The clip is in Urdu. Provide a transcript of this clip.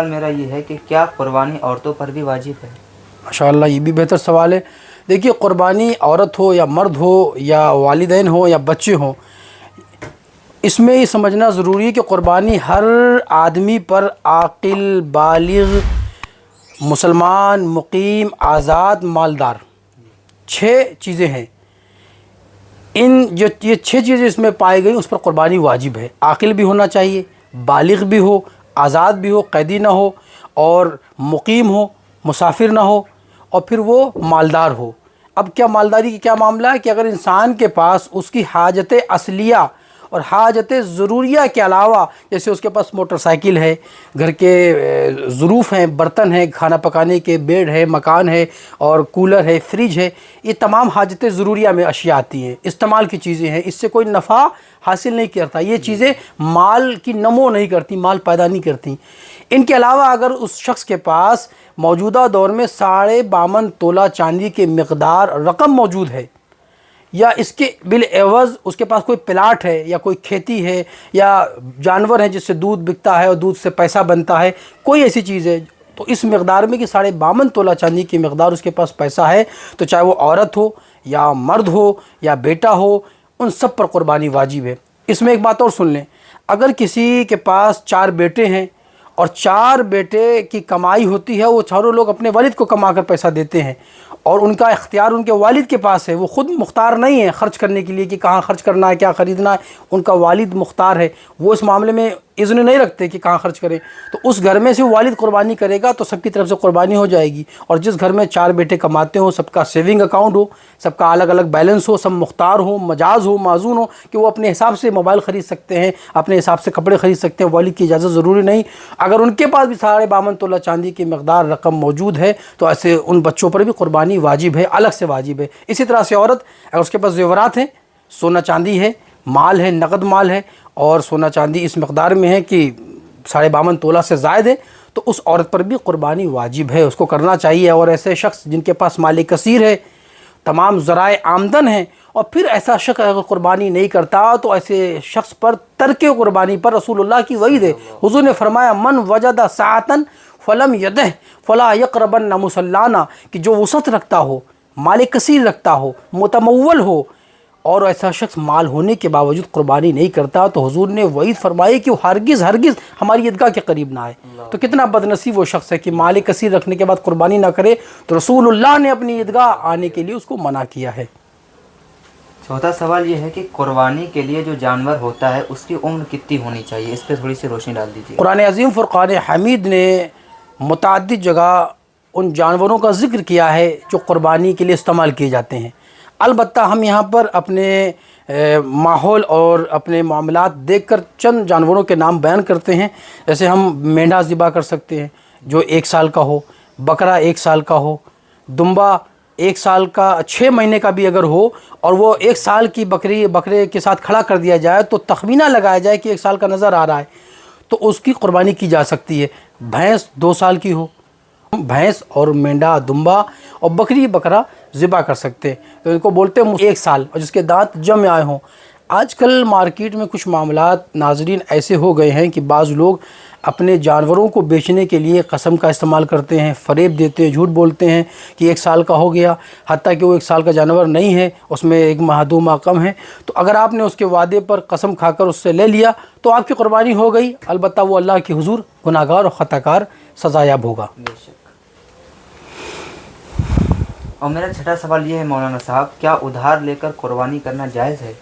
میرا یہ ہے کہ کیا قربانی عورتوں پر بھی واجب ہے؟ ماشاءاللہ، یہ بھی بہتر سوال ہے۔ دیکھیے، قربانی عورت ہو یا مرد ہو یا والدین ہو یا بچے ہوں، اس میں یہ سمجھنا ضروری ہے کہ قربانی ہر آدمی پر، عاقل، بالغ، مسلمان، مقیم، آزاد، مالدار، 6 چیزیں ہیں۔ یہ 6 چیزیں اس میں پائی گئی، اس پر قربانی واجب ہے۔ عاقل بھی ہونا چاہیے، بالغ بھی ہو، آزاد بھی ہو، قیدی نہ ہو، اور مقیم ہو، مسافر نہ ہو، اور پھر وہ مالدار ہو۔ اب کیا مالداری کی کیا معاملہ ہے کہ اگر انسان کے پاس اس کی حاجت اصلیہ اور حاجت ضروریہ کے علاوہ، جیسے اس کے پاس موٹر سائیکل ہے، گھر کے ظروف ہیں، برتن ہیں، کھانا پکانے کے، بیڈ ہے، مکان ہے، اور کولر ہے، فریج ہے، یہ تمام حاجت ضروریہ میں اشیاء آتی ہیں، استعمال کی چیزیں ہیں، اس سے کوئی نفع حاصل نہیں کرتا، یہ چیزیں مال کی نمو نہیں کرتی، مال پیدا نہیں کرتی۔ ان کے علاوہ اگر اس شخص کے پاس موجودہ دور میں 52.5 تولہ چاندی کے مقدار رقم موجود ہے، یا اس کے بالعوض اس کے پاس کوئی پلاٹ ہے، یا کوئی کھیتی ہے، یا جانور ہے جس سے دودھ بکتا ہے اور دودھ سے پیسہ بنتا ہے، کوئی ایسی چیز ہے، تو اس مقدار میں کہ 52.5 تولہ چاندی کی مقدار اس کے پاس پیسہ ہے، تو چاہے وہ عورت ہو یا مرد ہو یا بیٹا ہو، ان سب پر قربانی واجب ہے۔ اس میں ایک بات اور سن لیں، اگر کسی کے پاس 4 بیٹے ہیں اور 4 بیٹے کی کمائی ہوتی ہے، وہ چاروں لوگ اپنے والد کو کما کر پیسہ دیتے ہیں، اور ان کا اختیار ان کے والد کے پاس ہے، وہ خود مختار نہیں ہے خرچ کرنے کے لیے کہ کہاں خرچ کرنا ہے، کیا خریدنا ہے، ان کا والد مختار ہے، وہ اس معاملے میں اذن نہیں رکھتے کہ کہاں خرچ کریں، تو اس گھر میں سے والد قربانی کرے گا تو سب کی طرف سے قربانی ہو جائے گی۔ اور جس گھر میں 4 بیٹے کماتے ہوں، سب کا سیونگ اکاؤنٹ ہو، سب کا الگ الگ بیلنس ہو، سب مختار ہو، مجاز ہو، معزون ہو، کہ وہ اپنے حساب سے موبائل خرید سکتے ہیں، اپنے حساب سے کپڑے خرید سکتے ہیں، والد کی اجازت ضروری نہیں، اگر ان کے پاس بھی 52.5 تولہ چاندی کی مقدار رقم موجود ہے تو ایسے ان بچوں پر بھی قربانی واجب ہے، الگ سے واجب ہے۔ اسی طرح سے عورت، اگر اس کے پاس زیورات ہیں، سونا چاندی ہے، مال ہے، نقد مال ہے، اور سونا چاندی اس مقدار میں ہے کہ 52.5 تولہ سے زائد ہے، تو اس عورت پر بھی قربانی واجب ہے، اس کو کرنا چاہیے۔ اور ایسے شخص جن کے پاس مال کثیر ہے، تمام ذرائع آمدن ہیں، اور پھر ایسا شخص اگر قربانی نہیں کرتا تو ایسے شخص پر ترک قربانی پر رسول اللہ کی وعید ہے۔ حضور نے فرمایا، من وجد ساعتن فلم یدہ فلا یقربن مصلانا، کہ جو وسعت رکھتا ہو، مال کثیر رکھتا ہو، متمول ہو، اور ایسا شخص مال ہونے کے باوجود قربانی نہیں کرتا، تو حضور نے وعید فرمائی کہ وہ ہرگز ہماری عیدگاہ کے قریب نہ آئے۔ تو کتنا بدنصیب وہ شخص ہے کہ مال کثیر رکھنے کے بعد قربانی نہ کرے، تو رسول اللہ نے اپنی عیدگاہ آنے کے لیے اس کو منع کیا ہے۔ چوتھا سوال یہ ہے کہ قربانی کے لیے جو جانور ہوتا ہے اس کی عمر کتنی ہونی چاہیے؟ اس پہ تھوڑی سی روشنی ڈال دیجیے۔ قرآن عظیم فرقان حمید نے متعدد جگہ ان جانوروں کا ذکر کیا ہے جو قربانی کے لیے استعمال کیے جاتے ہیں۔ البتہ ہم یہاں پر اپنے ماحول اور اپنے معاملات دیکھ کر چند جانوروں کے نام بیان کرتے ہیں، جیسے ہم مینڈھا ذبح کر سکتے ہیں جو 1 سال کا ہو، بکرا 1 سال کا ہو، دمبا 1 سال کا 6 مہینے کا بھی اگر ہو، اور وہ 1 سال کی بکرے کے ساتھ کھڑا کر دیا جائے تو تخمینہ لگایا جائے کہ 1 سال کا نظر آ رہا ہے، تو اس کی قربانی کی جا سکتی ہے۔ بھینس 2 سال کی ہو، بھینس اور مینڈا، دمبا اور بکری بکرا ذبح کر سکتے ہیں، تو ان کو بولتے ہیں 1 سال، اور جس کے دانت جم آئے ہوں۔ آج کل مارکیٹ میں کچھ معاملات ناظرین ایسے ہو گئے ہیں کہ بعض لوگ اپنے جانوروں کو بیچنے کے لیے قسم کا استعمال کرتے ہیں، فریب دیتے ہیں، جھوٹ بولتے ہیں کہ 1 سال کا ہو گیا، حتیٰ کہ وہ 1 سال کا جانور نہیں ہے، اس میں 1 ماہ 2 ماہ کم ہے۔ تو اگر آپ نے اس کے وعدے پر قسم کھا کر اس سے لے لیا تو آپ کی قربانی ہو گئی، البتہ وہ اللہ کے حضور گناہ گار اور خطا کار سزا یاب ہوگا۔ بے شک۔ اور میرا چھٹا سوال یہ ہے مولانا صاحب، کیا ادھار لے کر قربانی کرنا جائز ہے؟